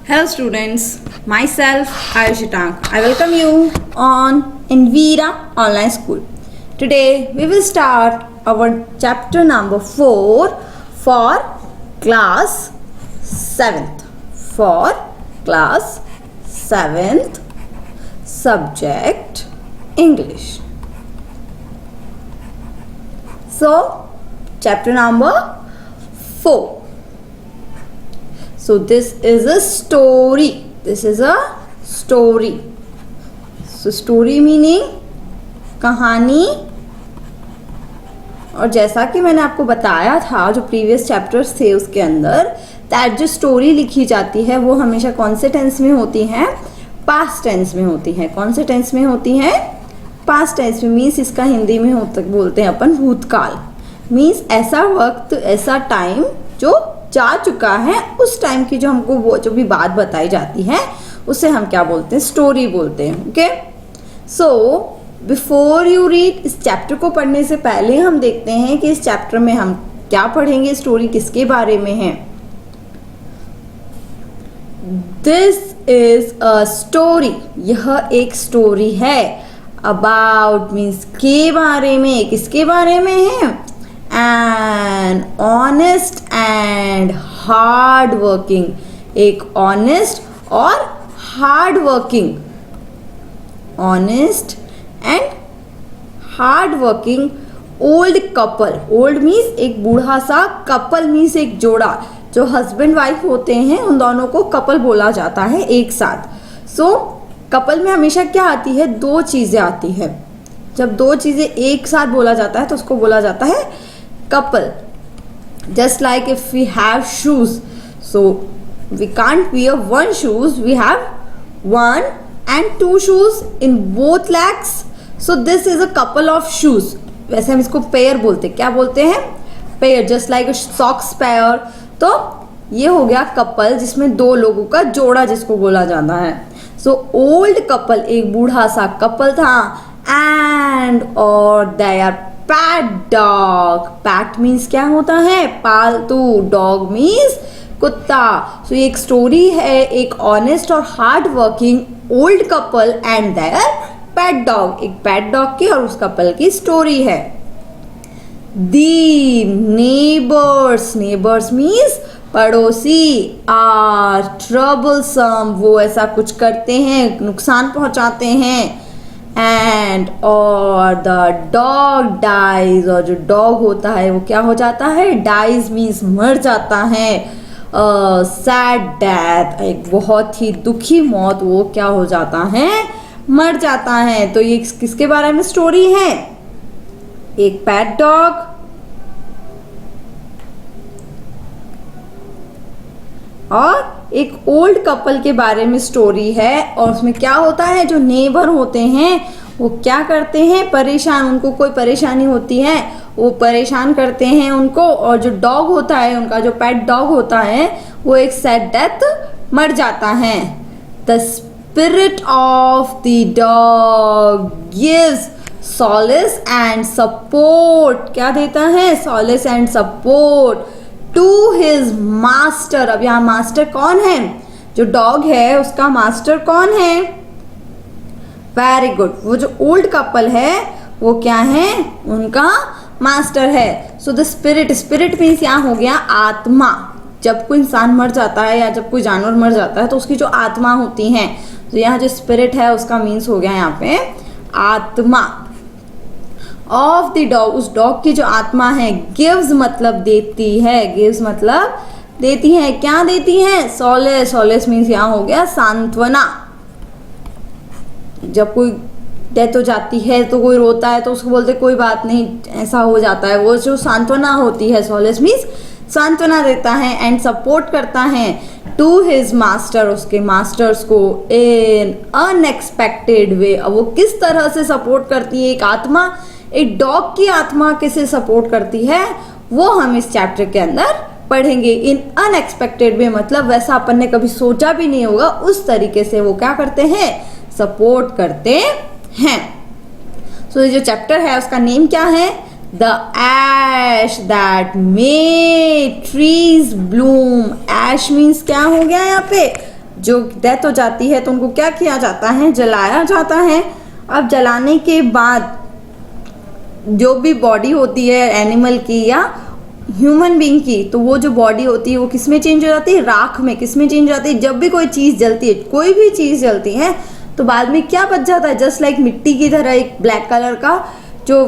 Hello students, myself Ayushi Tank. I welcome you on Envira Online School. Today we will start our chapter number 4 for class 7th. For class 7th subject English. So chapter number 4. So this is a story. This is a story. So story meaning कहानी. और जैसा कि मैंने आपको बताया था जो previous chapters थे उसके अंदर, दैट जो स्टोरी लिखी जाती है वो हमेशा कौन से टेंस में होती है? पास्ट टेंस में होती है. कौन से टेंस में होती है? पास्ट टेंस में. मीन्स इसका हिंदी में बोलते हैं अपन भूतकाल. मीन्स ऐसा वक्त, ऐसा टाइम जो जा चुका है, उस टाइम की जो हमको वो जो भी बात बताई जाती है उसे हम क्या बोलते हैं? स्टोरी बोलते हैं. Okay. So before you read, इस चैप्टर को पढ़ने से पहले हम देखते हैं कि इस चैप्टर में हम क्या पढ़ेंगे. स्टोरी किसके बारे में है? This is a story. यह एक स्टोरी है. अबाउट मीन्स के बारे में. किसके बारे में है? an honest and hard working, एक honest और hard working, honest and hard working old couple. old means एक बूढ़ा सा, couple means एक जोड़ा. जो husband wife होते हैं उन दोनों को couple बोला जाता है एक साथ. so couple में हमेशा क्या आती है? दो चीजें आती है. जब दो चीजें एक साथ बोला जाता है तो उसको बोला जाता है couple. Just like if we have shoes, so we can't wear one shoes, we have one and two shoes in both legs, so this is a couple of shoes. वैसे हम इसको पेयर बोलते हैं. क्या बोलते हैं? Pair. Just like a socks pair. तो ये हो गया कपल जिसमें दो लोगों का जोड़ा जिसको बोला जाता है. सो ओल्ड कपल, एक बूढ़ा सा कपल था. एंड और they are pet dog. Pet means क्या होता है? पालतू. डॉग मीन्स कुत्ता. सो ये एक स्टोरी है एक ऑनेस्ट और hard working old couple and their pet dog. एक पैट डॉग की और उस कपल की स्टोरी है. The neighbours. नेबर्स मीन्स पड़ोसी. Are troublesome. वो ऐसा कुछ करते हैं, नुकसान पहुंचाते हैं. एंड और द डॉग डाइज. और जो डॉग होता है वो क्या हो जाता है? डाइज मीन्स मर जाता है. Sad death. एक बहुत ही दुखी मौत. वो क्या हो जाता है? मर जाता है. तो ये किसके बारे में स्टोरी है? एक पैट डॉग और एक ओल्ड कपल के बारे में स्टोरी है. और उसमें क्या होता है? जो नेबर होते हैं वो क्या करते हैं? परेशान. उनको कोई परेशानी होती है वो परेशान करते हैं उनको. और जो डॉग होता है, उनका जो पेट डॉग होता है, वो एक सैड डेथ मर जाता है. The spirit of the dog gives solace and support. क्या देता है? Solace and support to his master. अब यहाँ मास्टर कौन है? जो डॉग है उसका मास्टर कौन है? Very good. वो जो ओल्ड कपल है वो क्या है? उनका मास्टर है. So the spirit. Spirit means यहाँ हो गया आत्मा. जब कोई इंसान मर जाता है या जब कोई जानवर मर जाता है तो उसकी जो आत्मा होती है, तो यहाँ जो स्पिरिट है उसका मीन्स हो गया यहाँ पे आत्मा. Of the dog. उस डॉग की जो आत्मा है. गिव्स मतलब देती है. गिव्स मतलब देती है. क्या देती है? सॉलेस. सॉलेस मीन्स यहाँ हो गया सांत्वना. जब कोई डेथ हो जाती है तो कोई रोता है तो उसको बोलते कोई बात नहीं, ऐसा हो जाता है. वो जो सांत्वना होती है, सॉलेस मीन्स सांत्वना देता है. एंड सपोर्ट करता है टू हिज मास्टर. उसके मास्टर्स को इन अनएक्सपेक्टेड वे. अब वो किस तरह से सपोर्ट करती है? एक आत्मा, एक डॉग की आत्मा कैसे सपोर्ट करती है वो हम इस चैप्टर के अंदर पढ़ेंगे. इन अनएक्सपेक्टेड वे मतलब वैसा अपन ने कभी सोचा भी नहीं होगा, उस तरीके से वो क्या करते हैं? सपोर्ट करते हैं. सो ये जो चैप्टर है उसका नेम क्या है? The ash that made trees bloom. Ash means क्या हो गया यहाँ पे? जो डेथ हो जाती है तो उनको क्या किया जाता है, जलाया जाता है। अब जलाने के बाद जो भी बॉडी होती है एनिमल की या ह्यूमन बीइंग की, तो वो जो बॉडी होती है वो किस में चेंज हो जाती है, राख में। किस में चेंज हो जाती है, जब भी कोई चीज़ जलती है, कोई भी चीज़ जलती है तो बाद में क्या बच जाता है, जस्ट लाइक मिट्टी की तरह एक ब्लैक कलर का जो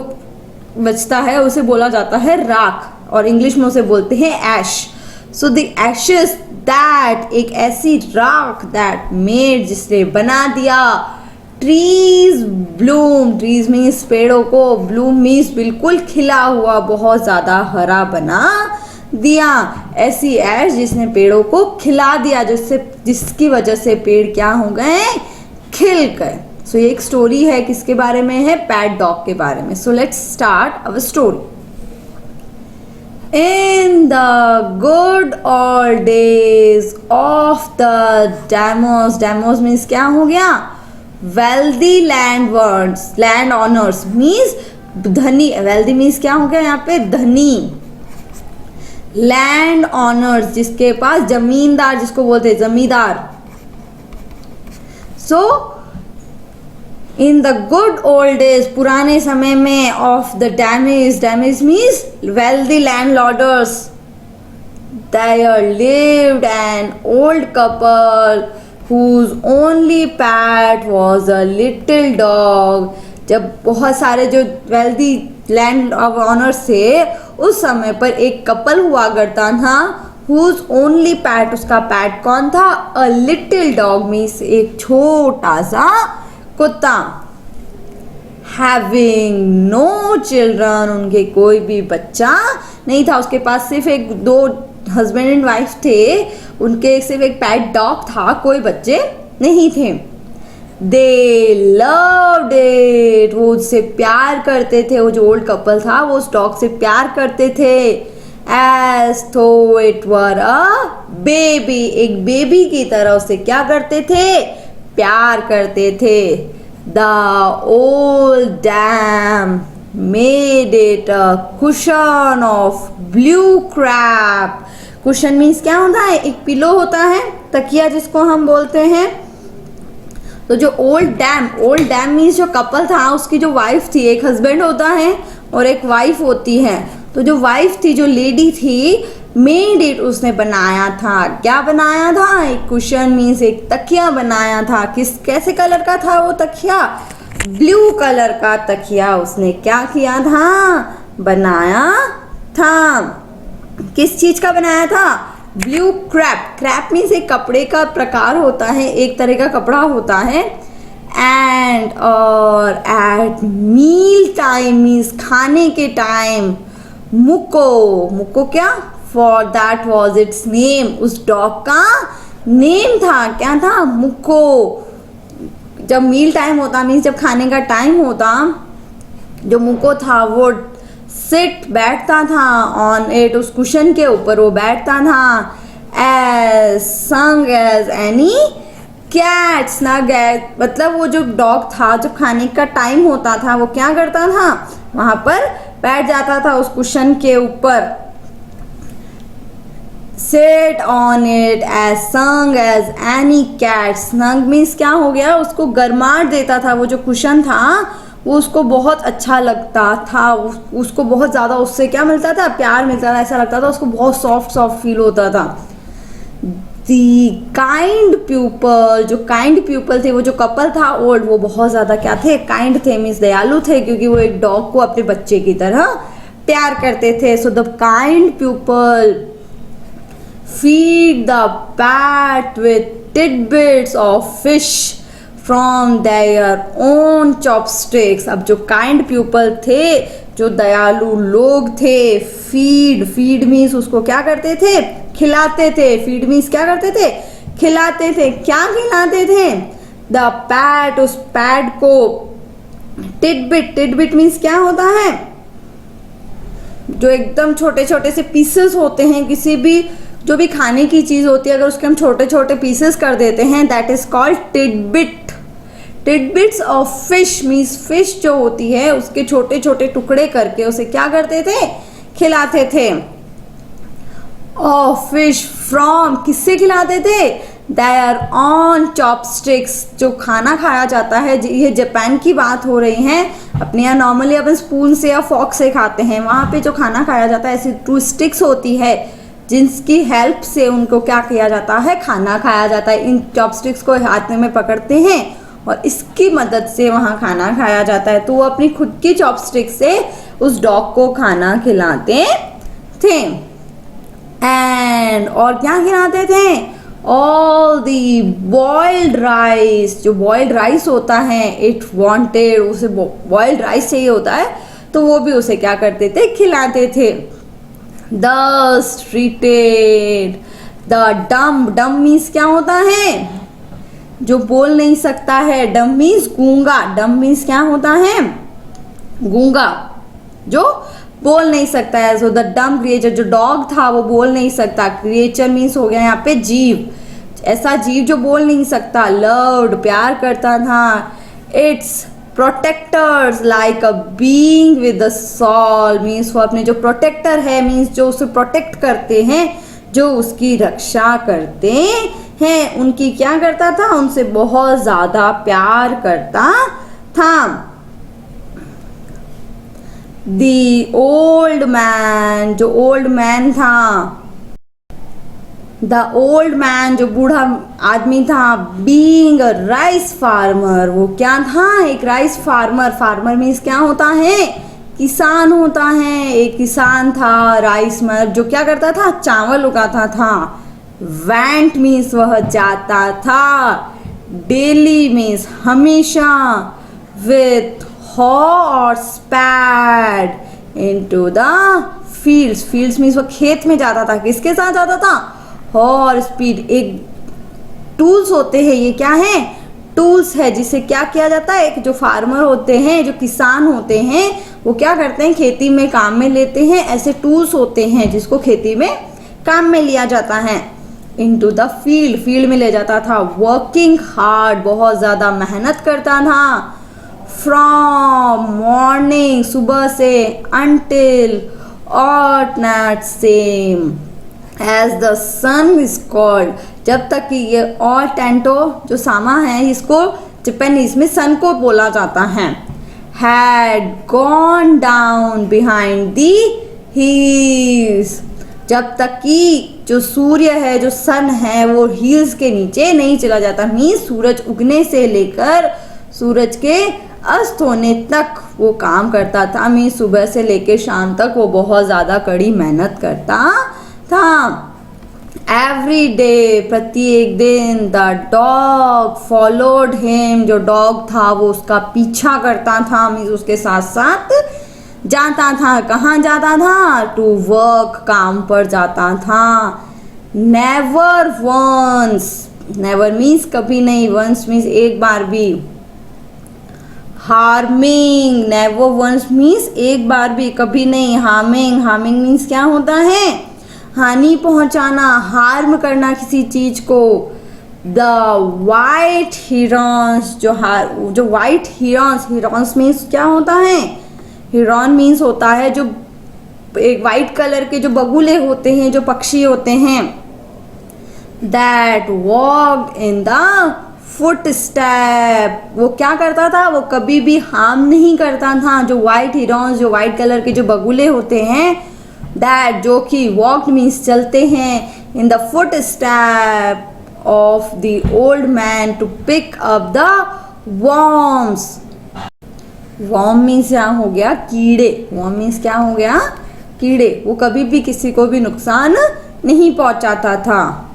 बचता है उसे बोला जाता है राख, और इंग्लिश में उसे बोलते हैं ऐश। सो द एशेस दैट, एक ऐसी राख दैट मेड, जिसने बना दिया ट्रीज ब्लूम। ट्रीज मीन्स पेड़ों को, ब्लूम मीन्स बिल्कुल खिला हुआ, बहुत ज्यादा हरा बना दिया। ऐसी ऐश जिसने पेड़ों को खिला दिया, जिसकी वजह से पेड़ क्या हो गए, खिल गए। सो ये एक स्टोरी है, किसके बारे में है, पैट डॉग के बारे में। So let's start our story. In the good old days of the Demos means क्या हो गया, wealthy land owners means धनी। wealthy means क्या हो गया यहाँ पे, धनी। land owners जिसके पास, जमींदार जिसको बोलते हैं जमींदार। so in the good old days, पुराने समय में, of the Dames means wealthy landlords, there lived an old couple whose only pet was a little dog। जब बहुत सारे जो wealthy land owners थे, उस समय पर एक कपल हुआ करता था, whose only pet, उसका पैट कौन था, a little dog means एक छोटा सा कुत्ता। Having no children, उनके कोई भी बच्चा नहीं था, उसके पास सिर्फ एक दो हस्बैंड एंड वाइफ थे, उनके सिर्फ एक पैट डॉग था, कोई बच्चे नहीं थे। They loved it, वो उससे प्यार करते थे, वो जो ओल्ड कपल था वो उस डॉग से प्यार करते थे। As though it were a baby, एक बेबी की तरह उससे क्या करते थे, प्यार करते थे। The old dame made it a cushion of blue crab। Cushion means क्या होता है, एक पिलो होता है, तकिया जिसको हम बोलते हैं। तो जो ओल्ड डैम मीन्स जो कपल था, उसकी जो वाइफ थी, एक हस्बैंड होता है और एक वाइफ होती है। तो जो वाइफ थी, जो लेडी थी, मेड इट, उसने बनाया था, क्या बनाया था, एक कुशन मीन्स एक तकिया बनाया था। कैसे कलर का था वो तकिया, ब्लू कलर का तकिया उसने क्या किया था, बनाया था। किस चीज का बनाया था, ब्लू क्रैप मीन्स एक कपड़े का प्रकार होता है, एक तरह का कपड़ा होता है। एंड और एट मील टाइम मीन्स खाने के टाइम, मुको क्या, for that was it's name, उस डॉग का नेम था, क्या था, मुको। जब मील टाइम होता मीन्स जब खाने का टाइम होता, जो मुको था वो सिट बैठता था ऑन इट, उस कुशन के ऊपर वो बैठता था। As snug as any cat snug as, मतलब वो जो डॉग था, जब खाने का टाइम होता था वो क्या करता था, वहां पर बैठ जाता था उस कुशन के ऊपर। Sit on it as sung as any cat। snug means क्या हो गया, उसको गरमाट देता था, वो जो कुशन था वो उसको बहुत अच्छा लगता था, उसको बहुत ज़्यादा उससे क्या मिलता था, प्यार मिलता था, ऐसा लगता था उसको बहुत सॉफ्ट फील होता था। दी काइंड पीपल, जो काइंड पीपल थे, वो जो कपल था ओल्ड, वो बहुत ज़्यादा क्या थे, काइंड थे मीन्स दयालु थे, क्योंकि वो एक डॉग को अपने बच्चे की तरह प्यार करते थे। So the kind people feed the pet with tidbits of fish from their own chopsticks। अब जो काइंड पीपल थे, जो दयालु लोग थे, फीड मीन्स उसको क्या करते थे, खिलाते थे। फीड मीन्स क्या करते थे, खिलाते थे। क्या खिलाते थे, द पैट, उस पैट को। टिडबिट मीन्स क्या होता है, जो एकदम छोटे छोटे से पीसेस होते हैं, किसी भी जो भी खाने की चीज़ होती है, अगर उसके हम छोटे छोटे पीसेस कर देते हैं, that is called tidbit. Titbits of fish means fish जो होती है उसके छोटे छोटे टुकड़े करके उसे क्या करते थे, खिलाते थे। ऑफ फिश फ्रॉम, किससे खिलाते थे, देयर ऑन चॉपस्टिक्स, जो खाना खाया जाता है, ये जापान की बात हो रही है। अपने यहाँ नॉर्मली अपन स्पून से या फॉक से खाते हैं, वहाँ पे जो खाना खाया जाता है ऐसी 2 स्टिक्स होती है जिसकी हेल्प से उनको क्या किया जाता है, खाना खाया जाता है। इन चॉपस्टिक्स को हाथ में पकड़ते हैं और इसकी मदद से वहाँ खाना खाया जाता है। तो वो अपनी खुद की चॉपस्टिक से उस डॉग को खाना खिलाते थे। एंड और क्या खिलाते थे, ऑल दी बॉइल्ड राइस, जो बॉइल्ड राइस होता है, इट वांटेड, उसे बॉइल्ड राइस चाहिए होता है, तो वो भी उसे क्या करते थे, खिलाते थे। Thus treated the dumb, dumb means क्या होता है, जो बोल नहीं सकता है, डम मीन्स गूंगा, डम मीन्स क्या होता है, गूंगा, जो बोल नहीं सकता है। सो द डम क्रिएचर, जो डॉग था वो बोल नहीं सकता, क्रिएचर मीन्स हो गया यहाँ पे जीव, ऐसा जीव जो बोल नहीं सकता। लव्ड, प्यार करता था। Its protectors like a being with the soul, means वो अपने जो प्रोटेक्टर है, मीन्स जो उसे प्रोटेक्ट करते हैं, जो उसकी रक्षा करते हैं, उनकी क्या करता था, उनसे बहुत ज्यादा प्यार करता था। द ओल्ड मैन, जो ओल्ड मैन था, द ओल्ड मैन, जो बूढ़ा आदमी था, बीइंग अ राइस फार्मर, वो क्या था, एक राइस फार्मर। फार्मर मीन्स क्या होता है, किसान होता है। एक किसान था, राइस मर, जो क्या करता था, चावल उगाता था। वेंट मीन्स वह जाता था। डेली मीन्स हमेशा। With horse pad into the fields, fields means वह खेत में जाता था। किसके साथ जाता था, हॉर्स स्पीड। एक टूल्स होते हैं, ये क्या है, टूल्स है, जिससे क्या किया जाता है, एक जो फार्मर होते हैं, जो किसान होते हैं, वो क्या करते हैं, खेती में काम में लेते हैं। ऐसे टूल्स होते हैं जिसको खेती में काम में लिया जाता है। इनटू द फील्ड, फील्ड में ले जाता था। वर्किंग हार्ड, बहुत ज्यादा मेहनत करता था। फ्रॉम मॉर्निंग, सुबह से, until at night same as the sun is called, जब तक कि ये और टेंटो जो सामा है, इसको जापानीज में सन को बोला जाता है। Had gone down behind the heels, जब तक कि जो सूर्य है, जो सन है, वो हील्स के नीचे नहीं चला जाता। मीन्स सूरज उगने से लेकर सूरज के अस्त होने तक वो काम करता था। मीन्स सुबह से लेकर शाम तक वो बहुत ज़्यादा कड़ी मेहनत करता था। एवरी डे, प्रत्येक दिन, द डॉग फॉलोड हिम, जो डॉग था वो उसका पीछा करता था। मीन्स उसके साथ साथ जाता था। कहाँ जाता था, टू वर्क, काम पर जाता था। नेवर वंस, नेवर मीन्स कभी नहीं, वंस मीन्स एक बार भी। हार्मिंग, नेवर वंस मीन्स एक बार भी, कभी नहीं। हार्मिंग, हार्मिंग मीन्स क्या होता है, हानि पहुंचाना, हार्म करना किसी चीज को। द वाइट हिरॉन्स, जो वाइट हिरॉन्स, हिरॉन्स मीन्स क्या होता है, हिरॉन मीन्स होता है जो एक वाइट कलर के जो बगुले होते हैं, जो पक्षी होते हैं। That walked in the foot step, वो क्या करता था, वो कभी भी हार्म नहीं करता था। जो वाइट हिरॉन्स, जो वाइट कलर के जो बगुले होते हैं, दैट जो कि वॉक्ड मीन्स चलते हैं, in the footstep of the old man to pick up the worms. Worm means क्या हो गया, कीड़े। वॉर्म मीन्स क्या हो गया, कीड़े। वो कभी भी किसी को भी नुकसान नहीं पहुंचाता था।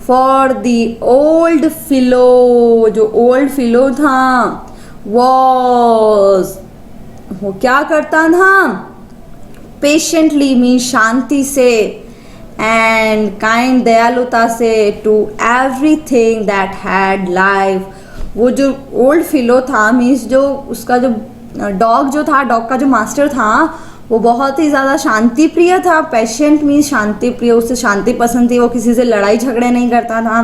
फॉर द ओल्ड फिलो, जो ओल्ड फिलो था, वॉज, वो क्या करता था, पेशेंटली मीन्स शांति से, एंड काइंड, दयालुता से, to everything that had life. वो जो ओल्ड फिलो था मीन्स जो उसका जो डॉग जो था, डॉग का जो मास्टर था, वो बहुत ही ज़्यादा शांति प्रिय था। पेशेंट मीन्स शांति प्रिय, उससे शांति पसंद थी, वो किसी से लड़ाई झगड़े नहीं करता था।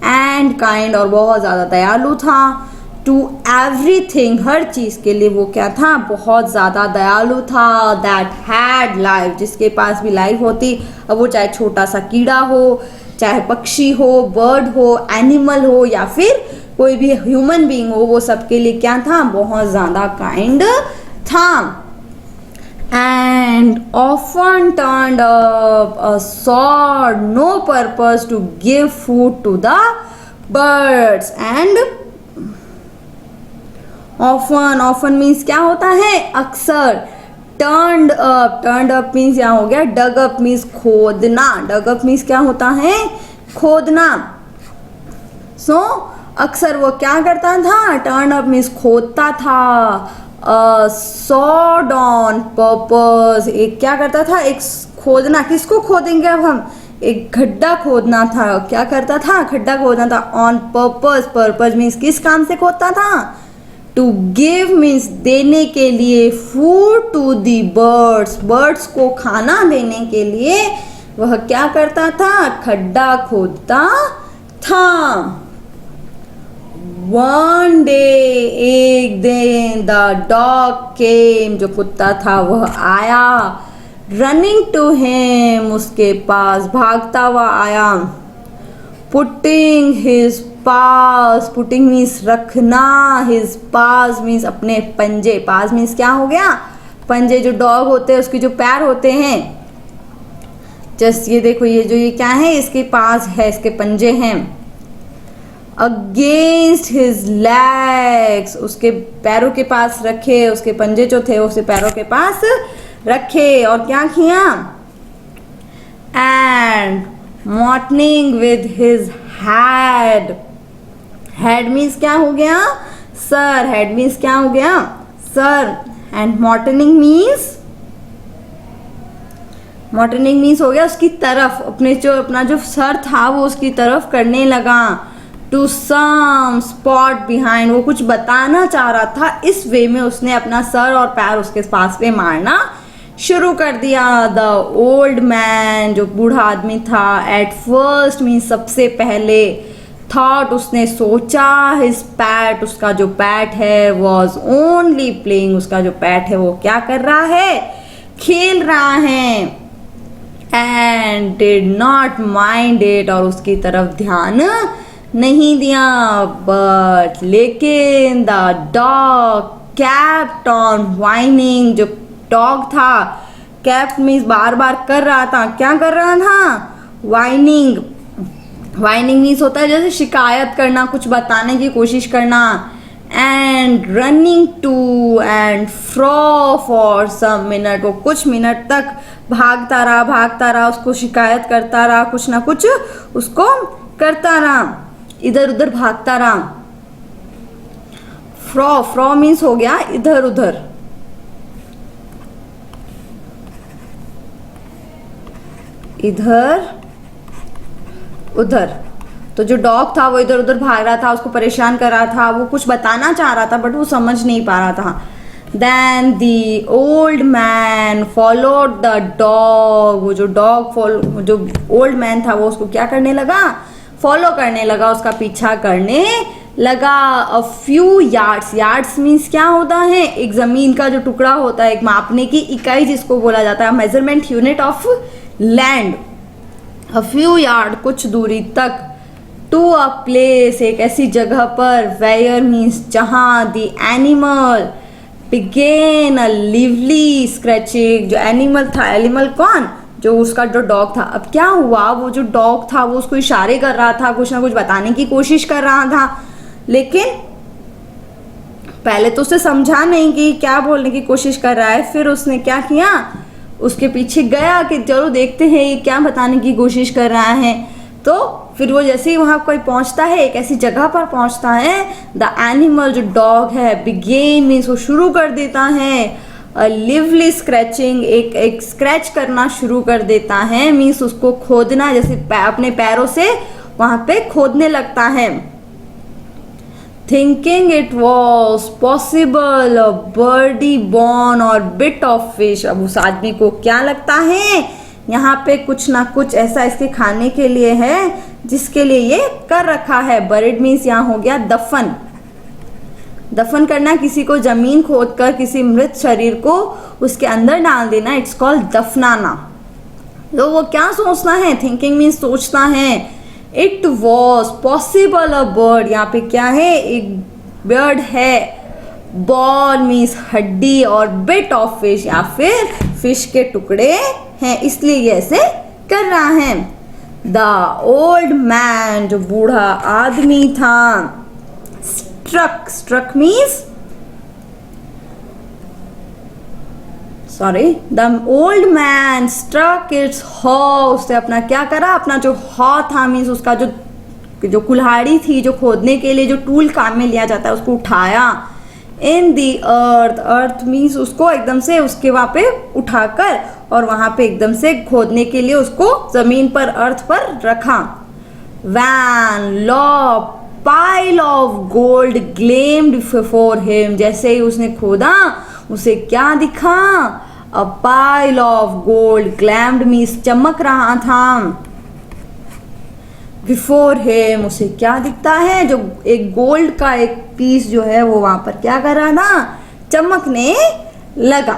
एंड काइंड, और बहुत ज़्यादा दयालु था। टू एवरीथिंग, हर चीज के लिए वो क्या था, बहुत ज्यादा दयालु था। दैट हैड लाइफ, जिसके पास भी लाइफ होती, अब वो चाहे छोटा सा कीड़ा हो, चाहे पक्षी हो, बर्ड हो, एनिमल हो, या फिर कोई भी ह्यूमन बीइंग हो, वो सबके लिए क्या था, बहुत ज्यादा काइंड था। And often turned up a sword, no purpose to give food to the birds. And often means क्या होता है, अक्सर। टर्न्ड अप मीन्स यहाँ हो गया डग अप मीन्स खोदना। डग अप मीन्स क्या होता है, खोदना। सो अक्सर वो क्या करता था, टर्न अप मीन्स खोदता था। सॉड ऑन पर्पस, एक क्या करता था, एक खोदना। किसको खोदेंगे अब हम, एक गड्ढा खोदना था। क्या करता था, गड्ढा खोदना था। ऑन पर्पस, पर्पस मीन्स किस काम से खोदता था, टू गिव मीन्स देने के लिए, food to the birds, birds को खाना देने के लिए वह क्या करता था, खड्डा खोदता था। वन डे, एक दिन, द डॉग केम, जो कुत्ता था वह आया। रनिंग टू हिम, उसके पास भागता हुआ आया। पुटिंग हिज पास, पुटिंग मीन्स रखना, हिज पास मीन्स अपने पंजे। पास मीन्स क्या हो गया, पंजे। जो डॉग होते हैं उसके जो पैर होते हैं, जस्ट ये देखो, ये क्या है, इसके पास है, इसके पंजे हैं। अगेंस्ट हिज लेग्स, उसके पैरों के पास रखे, उसके पंजे जो थे उसके पैरों के पास रखे। और क्या किया, and morning with his head, head means क्या हो गया, सर। हेड मीन्स क्या हो गया, सर। एंड मॉर्निंग मीन्स हो गया उसकी तरफ, अपना जो सर था वो उसकी तरफ करने लगा। टू सम स्पॉट बिहाइंड, वो कुछ बताना चाह रहा था, इस वे में उसने अपना सर और पैर उसके पास पे मारना शुरू कर दिया। द ओल्ड मैन, जो बूढ़ा आदमी था, एट फर्स्ट मीन्स सबसे पहले, थॉट उसने सोचा, हिज पैट, उसका जो पैट है, वॉज ओनली प्लेइंग, उसका जो पैट है वो क्या कर रहा है, खेल रहा है। And did not mind it, और उसकी तरफ ध्यान नहीं दिया। बट लेकिन द डॉग केप्ट ऑन व्हाइनिंग, जो डॉग था, केप्ट मीन्स बार बार कर रहा था, क्या कर रहा था, व्हाइनिंग। व्हाइनिंग मीन्स होता है जैसे शिकायत करना, कुछ बताने की कोशिश करना। And running to and fro for some minute, वो कुछ मिनट तक भागता रहा, उसको शिकायत करता रहा, कुछ ना कुछ उसको करता रहा, इधर उधर भागता रहा। फ्रो मीन्स हो गया इधर उधर, इधर उधर। तो जो डॉग था वो इधर उधर भाग रहा था, उसको परेशान कर रहा था, वो कुछ बताना चाह रहा था बट वो समझ नहीं पा रहा था। Then the old man followed the dog, वो जो ओल्ड मैन था वो उसको क्या करने लगा, फॉलो करने लगा, उसका पीछा करने लगा। A few yards, yards means क्या होता है, एक जमीन का जो टुकड़ा होता है, एक मापने की इकाई जिसको बोला जाता है, measurement unit of land. A few yard, कुछ दूरी तक। टू अ प्लेस, एक ऐसी जगह पर। वेयर मीन्स जहां। The animal began a lively scratching, जो एनिमल था, एनिमल कौन, जो उसका जो डॉग था। अब क्या हुआ, वो जो डॉग था वो उसको इशारे कर रहा था, कुछ ना कुछ बताने की कोशिश कर रहा था, लेकिन पहले तो उसे समझा नहीं कि क्या बोलने की कोशिश कर रहा है। फिर उसने क्या किया, उसके पीछे गया कि चलो देखते हैं ये क्या बताने की कोशिश कर रहा है। तो फिर वो जैसे ही वहां कोई पहुंचता है, एक ऐसी जगह पर पहुंचता है, द एनिमल जो डॉग है, बिगेन मीन्स वो शुरू कर देता है, लिवली स्क्रैचिंग, एक स्क्रैच करना शुरू कर देता है, मीन्स उसको खोदना, जैसे अपने पैरों से वहां पे खोदने लगता है। Thinking it was possible a buried bone or bit of fish, अब उस आदमी को क्या लगता है, यहाँ पे कुछ ना कुछ ऐसा इसके खाने के लिए है जिसके लिए ये कर रखा है। बर्ड मीन्स यहाँ हो गया दफन, दफन करना किसी को जमीन खोदकर किसी मृत शरीर को उसके अंदर डाल देना, इट्स कॉल्ड दफनाना। तो वो क्या सोचना है, थिंकिंग मीन्स सोचना है। It was possible a bird, यहाँ पे क्या है, एक बर्ड है। बॉन मीन्स हड्डी, और बिट ऑफ फिश या फिर फिश के टुकड़े हैं, इसलिए ये ऐसे कर रहा है। द ओल्ड मैन, जो बूढ़ा आदमी था, struck means the old man struck its hoe, उसने अपना क्या करा, अपना जो हॉ था मीन्स उसका जो कुल्हाड़ी थी, जो खोदने के लिए जो टूल काम में लिया जाता है, उसको उठाया। इन दी अर्थ मीन्स उसको एकदम से उसके वहां पे उठाकर और वहां पे एकदम से खोदने के लिए उसको जमीन पर, अर्थ पर रखा। When lo pile of gold gleamed before him, जैसे ही उसने खोदा उसे क्या दिखा, a pile of gold, gleamed means चमक रहा था। बिफोर हिम, उसे क्या दिखता है, जो एक गोल्ड का एक पीस जो है वो वहां पर क्या कर रहा था, चमकने लगा।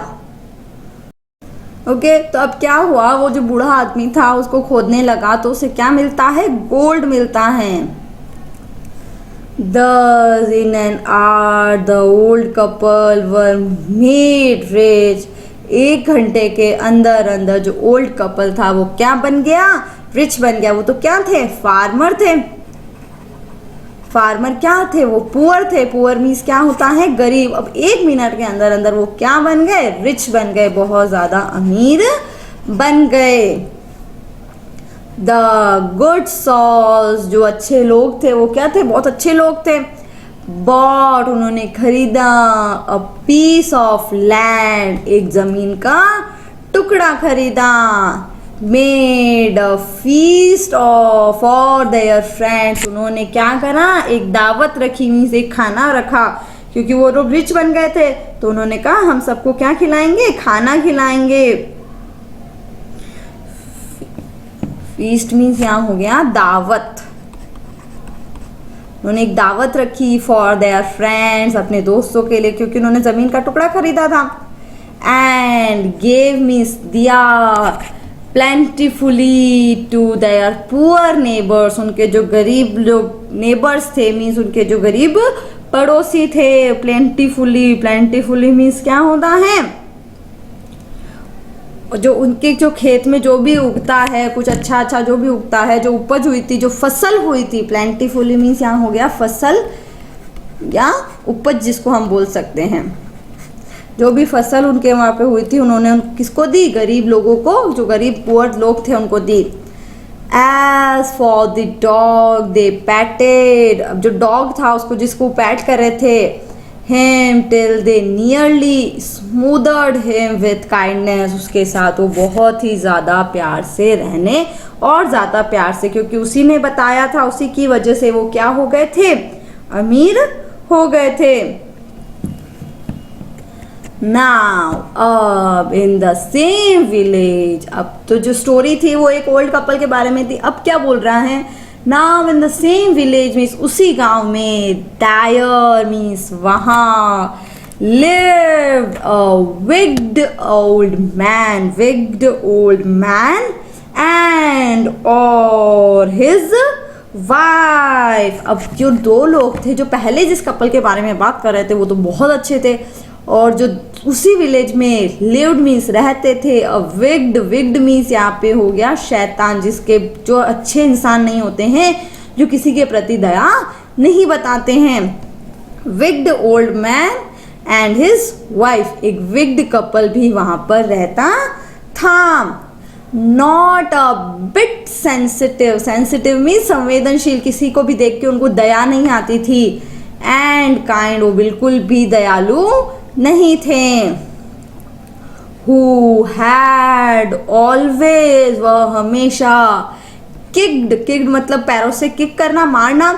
ओके, तो अब क्या हुआ, वो जो बूढ़ा आदमी था उसको खोदने लगा तो उसे क्या मिलता है, गोल्ड मिलता है। Thus in an hour the old couple were made rich, 1 घंटे के अंदर अंदर जो ओल्ड कपल था वो क्या बन गया, रिच बन गया। वो तो क्या थे, फार्मर थे। फार्मर क्या थे, वो पुअर थे। पुअर मीन्स क्या होता है, गरीब। अब 1 मिनट के अंदर अंदर वो क्या बन गए, रिच बन गए, बहुत ज्यादा अमीर बन गए। द गुड सॉल्स, जो अच्छे लोग थे वो क्या थे, बहुत अच्छे लोग थे। बॉट, उन्होंने खरीदा, अ पीस ऑफ लैंड, एक जमीन का टुकड़ा खरीदा। Made a feast for their friends, उन्होंने क्या करा, एक दावत रखी, मीन्स एक खाना रखा, क्योंकि वो लोग रिच बन गए थे तो उन्होंने कहा हम सबको क्या खिलाएंगे, खाना खिलाएंगे। फीस्ट मीन्स यहाँ हो गया दावत। उन्होंने एक दावत रखी फॉर देयर फ्रेंड्स, अपने दोस्तों के लिए, क्योंकि उन्होंने जमीन का टुकड़ा खरीदा था। एंड गेव मीन्स दिया, प्लेंटीफुली टू देयर पुअर नेबर्स, उनके जो गरीब लोग नेबर्स थे मीन्स उनके जो गरीब पड़ोसी थे। प्लेंटीफुली मीन्स क्या होता है, जो उनके जो खेत में जो भी उगता है, कुछ अच्छा अच्छा जो भी उगता है, जो उपज हुई थी, जो फसल हुई थी। प्लेंटीफुली मीन्स यहाँ हो गया फसल या उपज, जिसको हम बोल सकते हैं। जो भी फसल उनके वहाँ पे हुई थी उन्होंने किसको दी, गरीब लोगों को, जो गरीब पुअर लोग थे उनको दी। As for the dog they patted, अब जो डॉग था उसको जिसको पैट कर रहे थे, him till they nearly smothered him with kindness, उसके साथ वो बहुत ही ज़्यादा प्यार से रहने, और ज़्यादा प्यार से, क्योंकि उसी ने बताया था, उसी की वजह से वो क्या हो गए थे, अमीर हो गए थे। नाउ अब इन द सेम विलेज, अब तो जो स्टोरी थी वो एक ओल्ड कपल के बारे में थी, अब क्या बोल रहा है, now in the same village means उसी गांव में, डायर मीन्स वहां, lived a wicked old man and or his wife। अब जो 2 लोग थे, जो पहले जिस कपल के बारे में बात कर रहे थे वो तो बहुत अच्छे थे, और जो उसी विलेज में लिव्ड मीन्स रहते थे। अ विक्ड मीन्स यहाँ पे हो गया शैतान, जिसके जो अच्छे इंसान नहीं होते हैं, जो किसी के प्रति दया नहीं बताते हैं। Wicked old man and his wife, एक विक्ड कपल भी वहां पर रहता था। Not a bit sensitive means संवेदनशील, किसी को भी देख के उनको दया नहीं आती थी। एंड काइंड, वो बिल्कुल भी दयालु नहीं थे। हु हैड ऑलवेज, वह हमेशा, किक्ड मतलब पैरों से किक करना, मारना।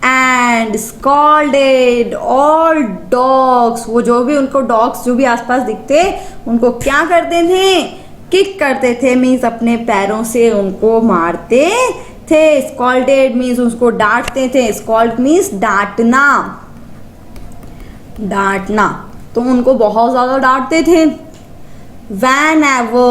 एंड स्कॉल्डेड ऑल डॉग्स, वो जो भी उनको डॉग्स जो भी आसपास दिखते उनको क्या करते थे, किक करते थे, मीन्स अपने पैरों से उनको मारते थे। स्कॉल्डेड मीन्स उसको डांटते थे, स्कॉल्ड मीन्स डांटना। डांटना, तो उनको बहुत ज़्यादा डांटते थे। Whenever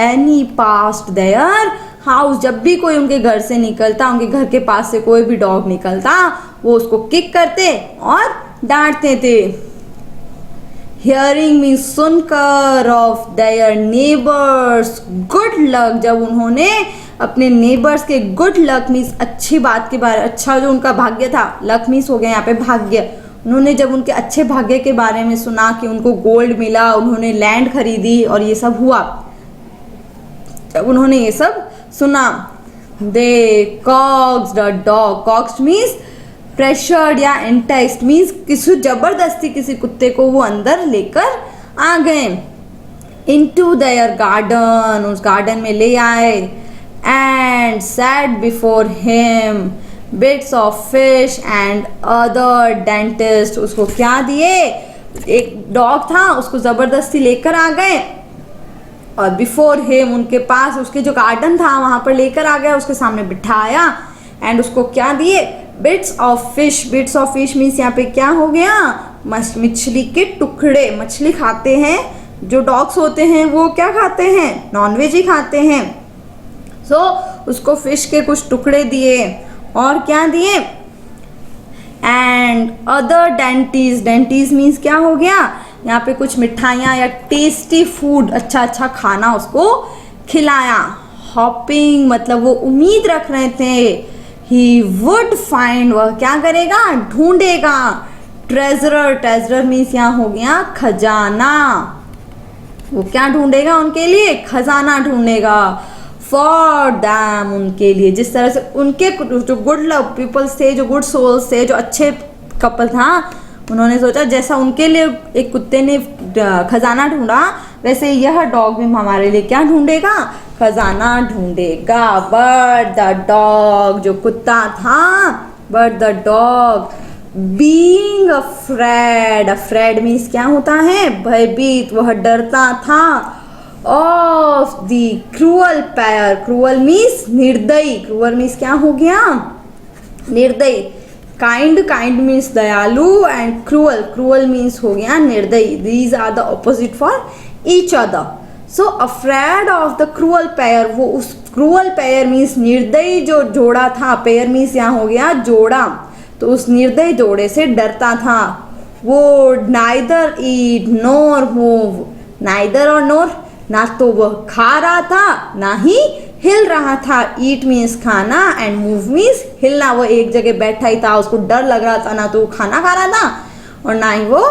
any passed their house, जब भी कोई उनके घर से निकलता, उनके घर के पास से कोई भी डॉग निकलता, वो उसको किक करते और डांटते थे। Hearing means सुनकर, of their neighbors good luck, जब उन्होंने अपने नेबर्स के गुड लक मीन्स अच्छी बात के बारे, अच्छा जो उनका भाग्य था, लक मीन्स हो गया यहाँ पे भाग्य, उन्होंने जब उनके अच्छे भाग्य के बारे में सुना कि उनको गोल्ड मिला, उन्होंने लैंड खरीदी और ये सब हुआ, जब उन्होंने ये सब सुना, दे कॉक्स्ड अ डॉग, कॉक्स्ड मीन्स प्रेशर्ड या एंटाइस्ड मीन्स किसी जबरदस्ती किसी कुत्ते को वो अंदर लेकर आ गए। इनटू देयर गार्डन, उस गार्डन में ले आए। And set before him bits of fish and other dentist, उसको क्या दिए, एक डॉग था उसको जबरदस्ती लेकर आ गए और बिफोर हिम उनके पास उसके जो गार्डन था वहां पर लेकर आ गया, उसके सामने बिठाया एंड उसको क्या दिए, bits of fish. Bits of fish means यहाँ पे क्या हो गया, मछली के टुकड़े, मछली खाते हैं जो डॉग्स होते हैं वो क्या खाते हैं, नॉनवेज ही खाते हैं। सो उसको फिश के कुछ टुकड़े दिए और क्या दिए, and other dainties, dainties means क्या हो गया, यहाँ पे कुछ मिठाइयाँ या टेस्टी फूड, अच्छा अच्छा खाना उसको खिलाया। हॉपिंग मतलब वो उम्मीद रख रहे थे, ही वुड फाइंड, वह क्या करेगा, ढूंढेगा। ट्रेजरर, ट्रेजरर मीन्स यहाँ हो गया खजाना, वो क्या ढूंढेगा उनके लिए, खजाना ढूंढेगा। फॉर दैम, उनके लिए, जिस तरह से उनके जो गुड लव पीपल्स थे, जो गुड सोल्स थे, जो अच्छे कपल था, उन्होंने सोचा जैसा उनके लिए एक कुत्ते ने खजाना ढूंढा वैसे यह डॉग भी हमारे लिए क्या ढूंढेगा, खजाना ढूंढेगा। बट द डॉग, जो कुत्ता था, but the dog being afraid, afraid means क्या होता है, भयभीत, वह डरता था। Of the cruel pair, cruel means निर्दयी, क्रूअल मीन्स क्या हो गया, निर्दयी। काइंड, काइंड मीन्स दयालु एंड क्रूअल, क्रूअल मीन्स हो गया निर्दयी। These are the opposite for each other. So afraid of the cruel pair, वो उस क्रूअल पेयर मीन्स निर्दयी जो जोड़ा था, पेयर मीन्स यहाँ हो गया जोड़ा, तो उस निर्दयी जोड़े से डरता था। वो नाइदर ईट नोर मूव, नाइदर और नोर, ना तो वह खा रहा था ना ही हिल रहा था। ईट मीन्स खाना एंड मूव मीन्स हिलना, वो एक जगह बैठा ही था, उसको डर लग रहा था, ना तो वो खाना खा रहा था और ना ही वो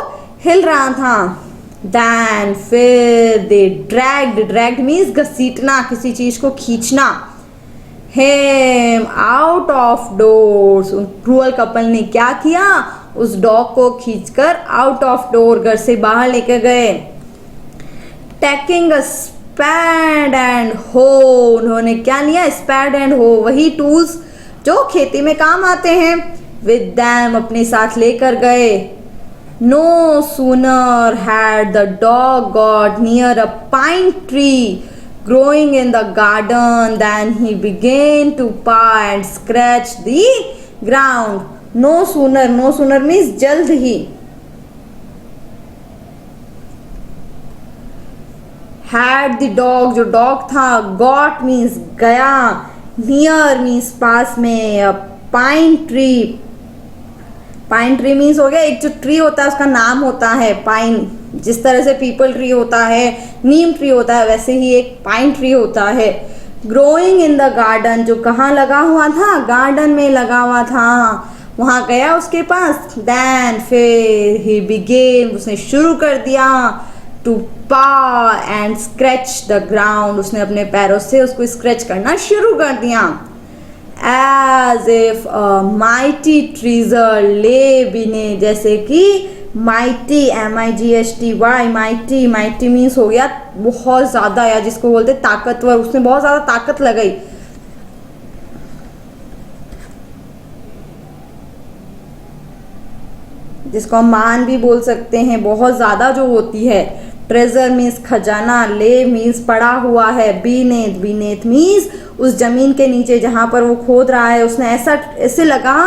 हिल रहा था। देन फिर दे ड्रैग्ड, ड्रैग्ड मीन्स घसीटना, किसी चीज को खींचना। हिम आउट ऑफ डोर्स, उन क्रूअल कपल ने क्या किया, उस डॉग को खींचकर आउट ऑफ डोर, घर से बाहर लेकर गए। टेकिंग अ स्पैड एंड हो, उन्होंने क्या लिया, स्पैड एंड हो, वही टूल्स जो खेती में काम आते हैं, विद दैम अपने साथ लेकर गए। No sooner had the dog got near a pine tree growing in the garden than he began to paw and scratch the ground. No sooner, no sooner means जल्द ही। had the dog, जो dog था, got means गया, near means पास में, pine tree, pine tree means हो गया एक जो tree होता है उसका नाम होता है पाइन, जिस तरह से पीपल ट्री होता है, नीम ट्री होता है, वैसे ही एक पाइन ट्री होता है। ग्रोइंग इन द गार्डन, जो कहाँ लगा हुआ था, गार्डन में लगा हुआ था, वहाँ गया उसके पास। देन फिर ही बिगेन, उसने शुरू कर दिया, टू पा एंड स्क्रैच द ग्राउंड, उसने अपने पैरों से उसको स्क्रैच करना शुरू कर दिया। As if a mighty treasure lay beneath, जैसे कि mighty, MIGHTY, mighty, mighty means हो गया बहुत ज़्यादा, या जिसको बोलते ताकतवर, उसने बहुत ज़्यादा ताकत लगाई। जिसको हम मान भी बोल सकते हैं, बहुत ज़्यादा जो होती है। ट्रेजर मीन्स खजाना, ले मीन्स पड़ा हुआ है, बीनेथ, बीनेथ मीन्स उस जमीन के नीचे जहाँ पर वो खोद रहा है, उसने ऐसे लगा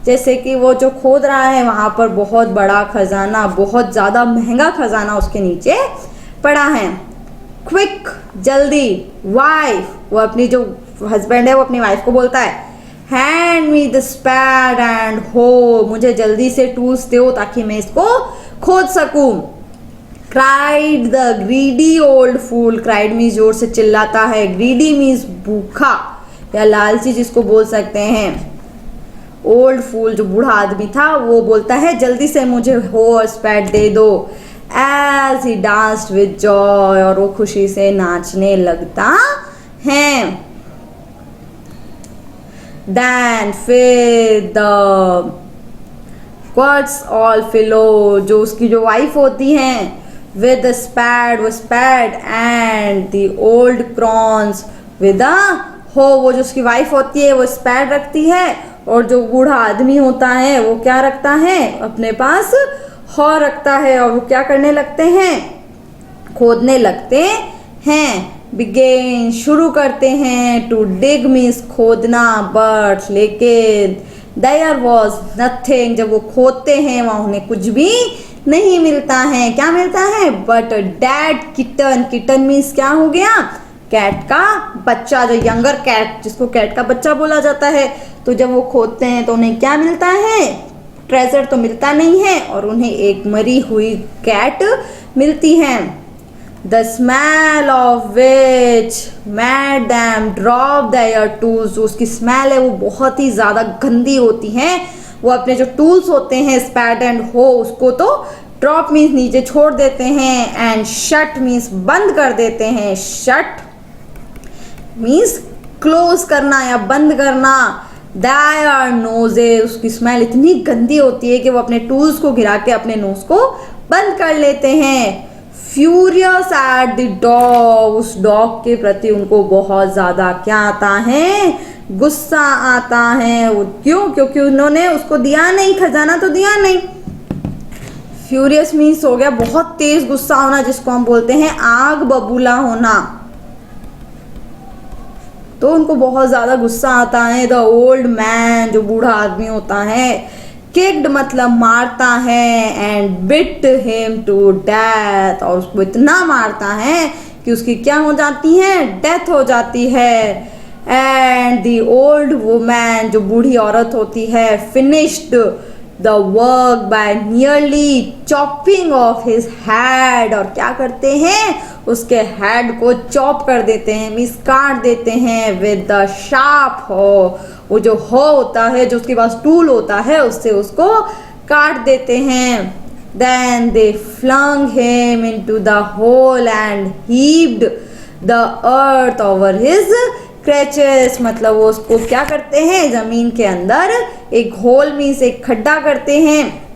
जैसे कि वो जो खोद रहा है वहाँ पर बहुत बड़ा खजाना, बहुत ज़्यादा महंगा खजाना उसके नीचे पड़ा है। क्विक, जल्दी, वाइफ, वो अपनी जो हस्बैंड है वो अपनी वाइफ को बोलता है, हैंड मी द स्पैड एंड हो, मुझे जल्दी से टूल्स दो ताकि मैं इसको खोद सकूं। Cried the greedy old fool, cried means जोर से चिल्लाता है, ग्रीडी मीन्स भूखा या लालची जिसको बोल सकते हैं। ओल्ड फूल जो बूढ़ा आदमी था वो बोलता है जल्दी से मुझे हो और स्पैड दे दो। As he danced with joy, और वो खुशी से नाचने लगता है। देन फिर द क्वर्ट्स ऑल फिलो, जो उसकी जो वाइफ होती हैं, विद द स्पैड, वो spade, and the old crones with the hoe, वो जो उसकी वाइफ होती है वो स्पैड रखती है और जो बूढ़ा आदमी होता है वो क्या रखता है, अपने पास हॉ रखता है। और वो क्या करने लगते हैं, खोदने लगते हैं। बिगेन, शुरू करते हैं। टू डिग मीन्स खोदना, बट लेकिन देयर वॉज नथिंग, जब वो खोदते हैं वहाँ उन्हें कुछ भी नहीं मिलता है। क्या मिलता है, but dead kitten, kitten means क्या हो गया, कैट का बच्चा, जो यंगर कैट जिसको कैट का बच्चा बोला जाता है। तो जब वो खोदते हैं तो उन्हें क्या मिलता है, ट्रेजर तो मिलता नहीं है और उन्हें एक मरी हुई कैट मिलती है। The smell of which made them drop there tools, जो उसकी स्मेल है वो बहुत ही ज़्यादा गंदी होती है। वो अपने जो टूल्स होते हैं स्पैड एंड हो उसको तो ड्रॉप मीन्स नीचे छोड़ देते हैं, एंड शट मीन्स बंद कर देते हैं। शट मीन्स क्लोज करना या बंद करना। देयर नोजेस, उसकी स्मेल इतनी गंदी होती है कि वो अपने टूल्स को गिरा के अपने नोज को बंद कर लेते हैं। फ्यूरियस एट द डॉग, उस डॉग के प्रति उनको बहुत ज़्यादा क्या आता है, गुस्सा आता है। वो क्यों, क्योंकि उन्होंने उसको दिया नहीं, खजाना तो दिया नहीं। फ्यूरियस मीन्स हो गया बहुत तेज गुस्सा होना, जिसको हम बोलते हैं आग बबूला होना। तो उनको बहुत ज़्यादा गुस्सा आता है। द ओल्ड मैन, जो बूढ़ा आदमी होता है, किक्ड मतलब मारता है, and bit him to death, और उसको इतना मारता है कि उसकी क्या हो जाती है, डेथ हो जाती है। एंड द ओल्ड वुमैन, जो बूढ़ी औरत होती है, finished the work by nearly chopping of his head, और क्या करते हैं, उसके हेड को चॉप कर देते हैं, मीन्स काट देते हैं। विद द शार्प हो, वो जो हो होता है, जो उसके पास टूल होता है, उससे उसको काट देते हैं। Then they flung him into the hole and heaved the earth over his crutches, मतलब वो उसको क्या करते हैं, जमीन के अंदर एक होल मीन्स एक खड्डा करते हैं,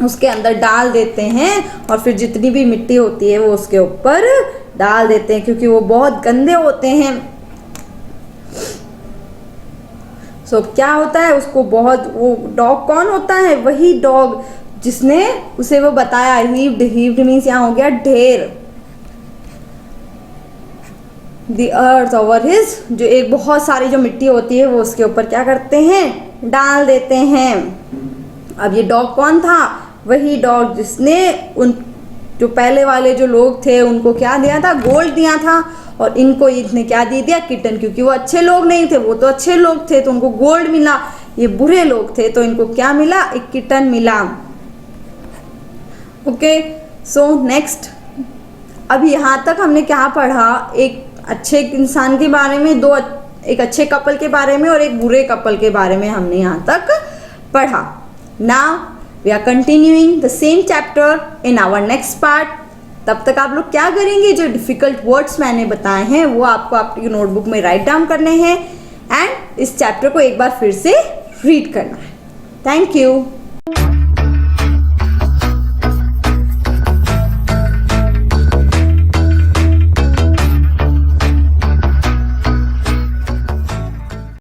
उसके अंदर डाल देते हैं और फिर जितनी भी मिट्टी होती है वो उसके ऊपर डाल देते हैं, क्योंकि वो बहुत गंदे होते हैं। सो क्या होता है, उसको बहुत, वो डॉग कौन होता है, वही डॉग जिसने उसे वो बताया। हीव्ड, हीव्ड मीन्स यहाँ हो गया ढेर। द अर्थ ओवर हिज, जो एक बहुत सारी जो मिट्टी होती है वो उसके ऊपर क्या करते हैं, डाल देते हैं। अब ये डॉग कौन था, वही डॉग जिसने उन जो पहले वाले जो लोग थे उनको क्या दिया था, गोल्ड दिया था, और इनको इसने क्या दे दिया, किटन, क्योंकि वो अच्छे लोग नहीं थे, वो तो अच्छे लोग थे तो उनको गोल्ड मिला। ये बुरे लोग थे तो इनको क्या मिला, एक किटन मिला। ओके, सो नेक्स्ट, अब यहाँ तक हमने क्या पढ़ा, एक अच्छे इंसान के बारे में, एक अच्छे कपल के बारे में और एक बुरे कपल के बारे में हमने यहाँ तक पढ़ा। Now we are continuing the same chapter in our next part. तब तक आप लोग क्या करेंगे, जो डिफिकल्ट वर्ड्स मैंने बताए हैं वो आपको आपकी नोटबुक में राइट डाउन करने हैं, एंड इस चैप्टर को एक बार फिर से रीड करना है। Thank you.